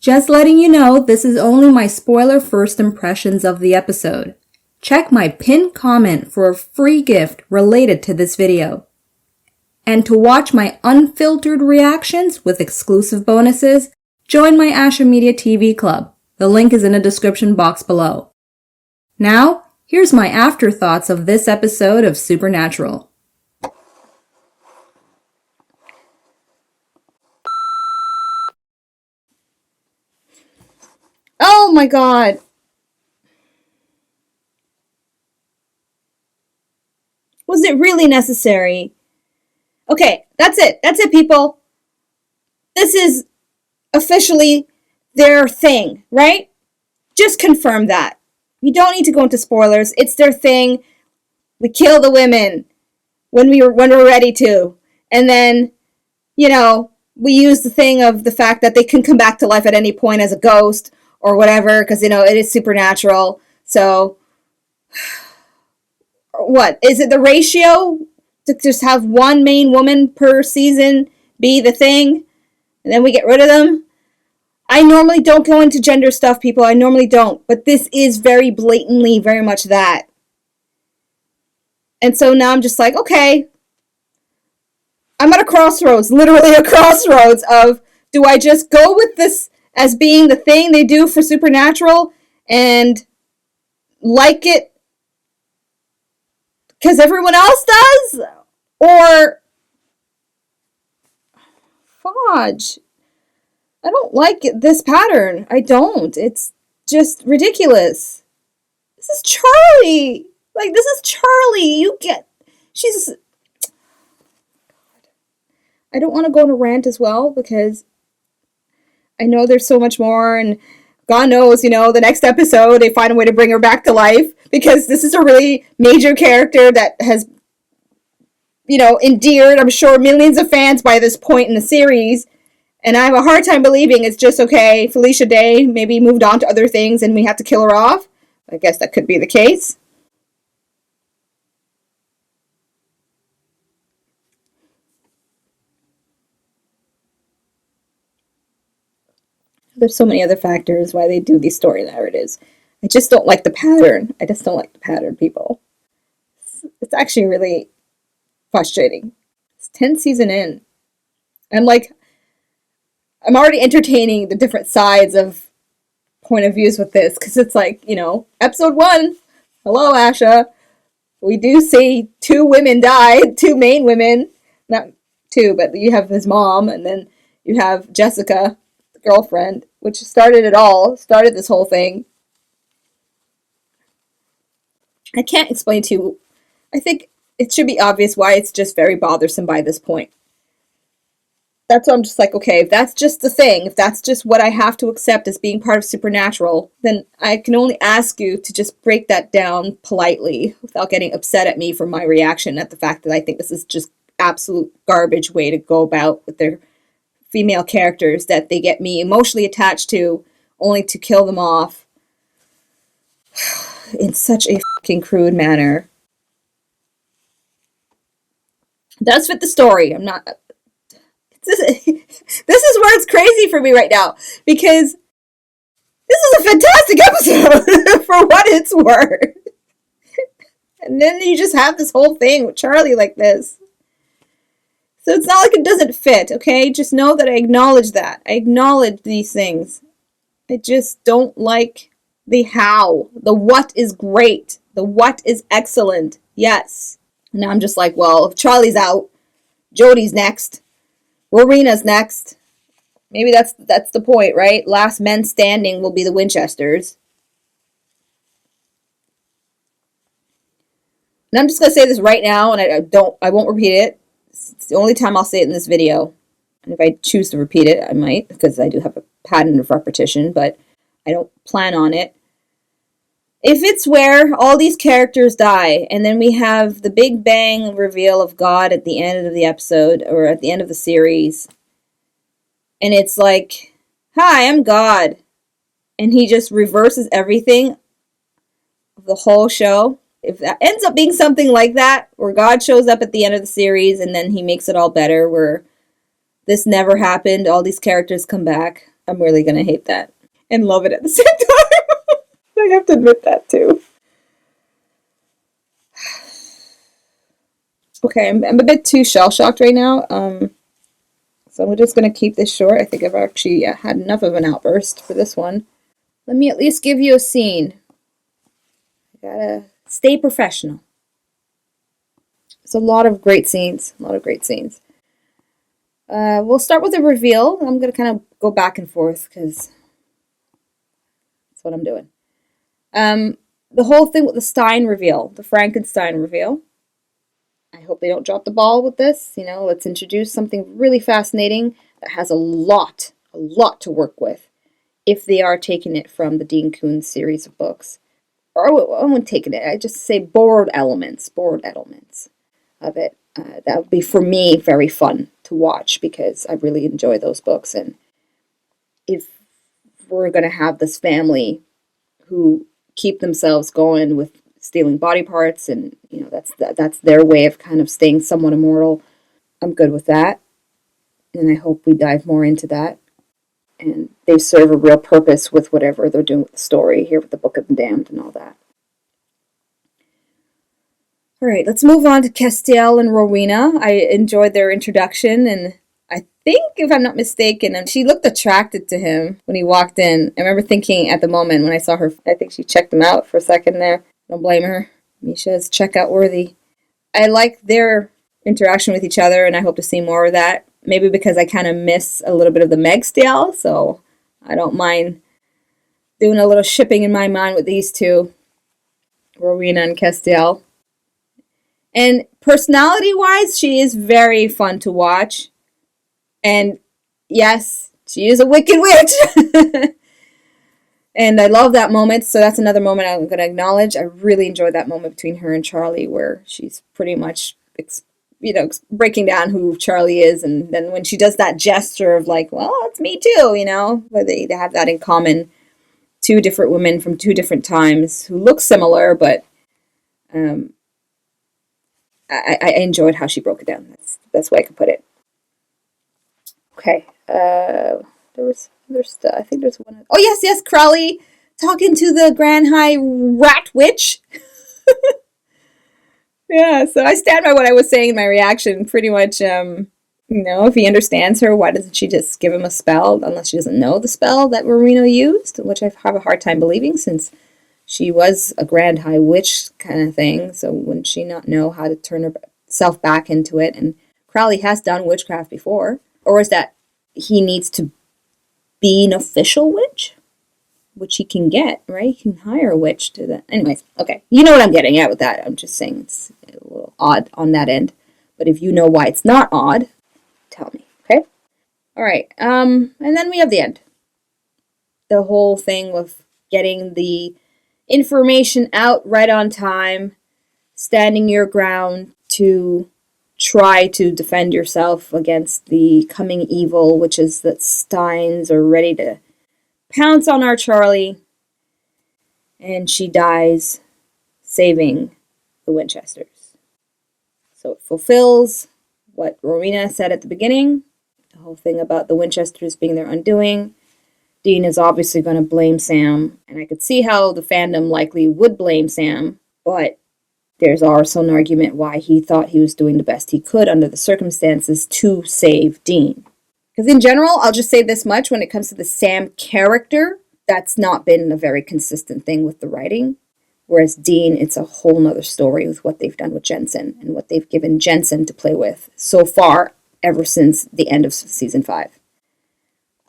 Just letting you know, this is only my spoiler first impressions of the episode. Check my pinned comment for a free gift related to this video. And to watch my unfiltered reactions with exclusive bonuses, join my Asha Media TV Club. The link is in the description box below. Now, here's my afterthoughts of this episode of Supernatural. Oh my god. Was it really necessary? Okay, that's it. That's it, people. This is officially their thing, right? Just confirm that. You don't need to go into spoilers. It's their thing. We kill the women when we're ready to. And then, we use the thing of the fact that they can come back to life at any point as a ghost or whatever, because, it is supernatural. So, what? Is it the ratio to just have one main woman per season be the thing, and then we get rid of them? I normally don't go into gender stuff, people. I normally don't. But this is very blatantly very much that. And so now I'm just like, okay. I'm at a crossroads, literally a crossroads of, do I just go with this as being the thing they do for Supernatural and like it because everyone else does? Or, fudge. I don't like this pattern. I don't. It's just ridiculous. This is Charlie. This is Charlie. She's... I don't want to go on a rant as well because I know there's so much more, and God knows, the next episode they find a way to bring her back to life, because this is a really major character that has, endeared, I'm sure, millions of fans by this point in the series. And I have a hard time believing it's just, okay, Felicia Day maybe moved on to other things and we have to kill her off. I guess that could be the case. There's so many other factors why they do these story narratives. I just don't like the pattern. I just don't like the pattern, people. It's actually really frustrating. It's 10th season in. I'm already entertaining the different sides of point of views with this, because it's episode 1, hello, Asha. We do see 2 women die, 2 main women. Not 2, but you have his mom, and then you have Jessica, girlfriend, which started this whole thing. I can't explain to you. I think it should be obvious why it's just very bothersome by this point. That's why I'm just like, okay, if that's just the thing, if that's just what I have to accept as being part of Supernatural, then I can only ask you to just break that down politely without getting upset at me for my reaction at the fact that I think this is just absolute garbage way to go about with their female characters that they get me emotionally attached to, only to kill them off in such a fucking crude manner. It does fit the story. I'm not... This is where it's crazy for me right now, because this is a fantastic episode for what it's worth. And then you just have this whole thing with Charlie like this. So it's not like it doesn't fit, okay? Just know that I acknowledge that. I acknowledge these things. I just don't like the how. The what is great. The what is excellent. Yes. And now I'm just like, well, if Charlie's out, Jody's next. Rorena's next. Maybe that's the point, right? Last men standing will be the Winchesters. And I'm just going to say this right now, and I won't repeat it. It's the only time I'll say it in this video. And if I choose to repeat it, I might, because I do have a pattern of repetition, but I don't plan on it. If it's where all these characters die, and then we have the big bang reveal of God at the end of the episode, or at the end of the series, and it's like, hi, I'm God, and he just reverses everything of the whole show. If that ends up being something like that, where God shows up at the end of the series and then he makes it all better, where this never happened, all these characters come back, I'm really going to hate that and love it at the same time. I have to admit that too. Okay, I'm a bit too shell-shocked right now. So I'm just going to keep this short. I think I've actually had enough of an outburst for this one. Let me at least give you a scene. I gotta stay professional. It's a lot of great scenes. A lot of great scenes. We'll start with a reveal. I'm going to kind of go back and forth because that's what I'm doing. The whole thing with the Styne reveal, the Frankenstein reveal. I hope they don't drop the ball with this. You know, let's introduce something really fascinating that has a lot to work with if they are taking it from the Dean Koontz series of books. Or I wouldn't taking it. I just say borrowed elements of it. That would be, for me, very fun to watch because I really enjoy those books. And if we're going to have this family who keep themselves going with stealing body parts, and you know that's their way of kind of staying somewhat immortal, I'm good with that. And I hope we dive more into that. And they serve a real purpose with whatever they're doing with the story here with the Book of the Damned and all that. All right, let's move on to Castiel and Rowena. I enjoyed their introduction, and I think, if I'm not mistaken, she looked attracted to him when he walked in. I remember thinking at the moment when I saw her, I think she checked him out for a second there. Don't blame her. Misha is checkout worthy. I like their interaction with each other, and I hope to see more of that. Maybe because I kind of miss a little bit of the Meg style, so I don't mind doing a little shipping in my mind with these two, Rowena and Castiel. And personality-wise, she is very fun to watch. And yes, she is a wicked witch. And I love that moment, so that's another moment I'm going to acknowledge. I really enjoyed that moment between her and Charlie where she's pretty much, breaking down who Charlie is. And then when she does that gesture of like, well, it's me too, where they have that in common. Two different women from two different times who look similar, but I enjoyed how she broke it down. That's the best way I could put it. Okay. I think there's one. Oh, yes, Crowley talking to the Grand High Rat Witch. Yeah, so I stand by what I was saying in my reaction. Pretty much, if he understands her, why doesn't she just give him a spell? Unless she doesn't know the spell that Rowena used, which I have a hard time believing since she was a Grand High Witch kind of thing. So wouldn't she not know how to turn herself back into it? And Crowley has done witchcraft before. Or is that he needs to be an official witch? Which he can get, right? He can hire a witch to that. Anyways, okay. You know what I'm getting at with that. I'm just saying it's a little odd on that end. But if you know why it's not odd, tell me, okay? All right. And then we have the end. The whole thing with getting the information out right on time, standing your ground to try to defend yourself against the coming evil, which is that Stynes are ready to pounce on our Charlie, and she dies saving the Winchesters. So it fulfills what Rowena said at the beginning, the whole thing about the Winchesters being their undoing. Dean is obviously going to blame Sam, and I could see how the fandom likely would blame Sam, but there's also an argument why he thought he was doing the best he could under the circumstances to save Dean. Because in general, I'll just say this much, when it comes to the Sam character, that's not been a very consistent thing with the writing. Whereas Dean, it's a whole nother story with what they've done with Jensen and what they've given Jensen to play with so far, ever since the end of season 5.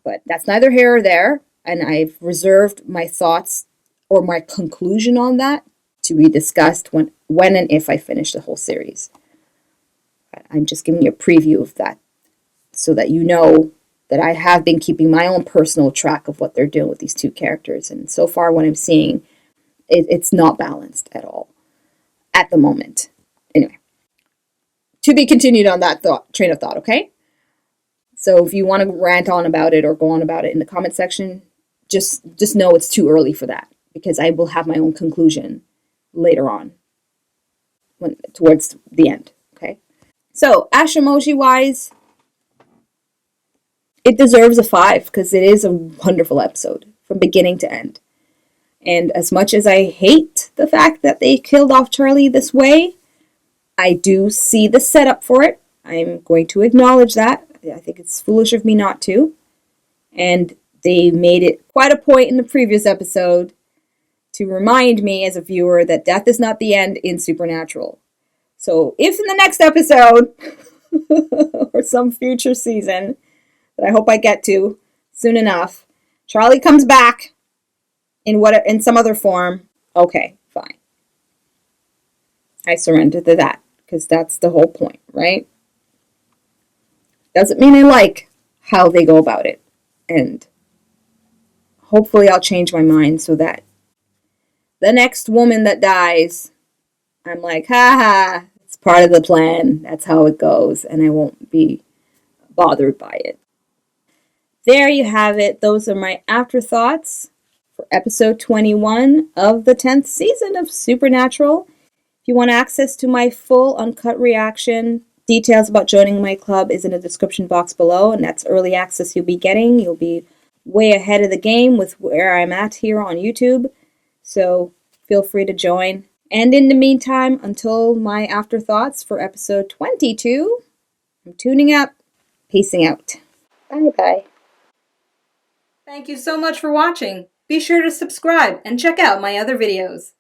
But that's neither here or there, and I've reserved my thoughts or my conclusion on that to be discussed when and if I finish the whole series. I'm just giving you a preview of that so that you know that I have been keeping my own personal track of what they're doing with these two characters. And so far what I'm seeing, it's not balanced at all at the moment. Anyway, to be continued on that train of thought, okay? So if you want to rant on about it or go on about it in the comment section, just know it's too early for that, because I will have my own conclusion later on, towards the end, okay? So, Ashamoji wise, it deserves a 5 because it is a wonderful episode from beginning to end. And as much as I hate the fact that they killed off Charlie this way, I do see the setup for it. I'm going to acknowledge that. I think it's foolish of me not to. And they made it quite a point in the previous episode to remind me as a viewer that death is not the end in Supernatural. So if in the next episode, or some future season, that I hope I get to soon enough, Charlie comes back in some other form, okay, fine. I surrender to that, because that's the whole point, right? Doesn't mean I like how they go about it. And hopefully I'll change my mind so that the next woman that dies, I'm like, ha, it's part of the plan. That's how it goes. And I won't be bothered by it. There you have it. Those are my afterthoughts for episode 21 of the 10th season of Supernatural. If you want access to my full uncut reaction, details about joining my club is in the description box below, and that's early access you'll be getting. You'll be way ahead of the game with where I'm at here on YouTube, so feel free to join. And in the meantime, until my afterthoughts for episode 22, I'm tuning up, peacing out. Bye-bye. Thank you so much for watching. Be sure to subscribe and check out my other videos.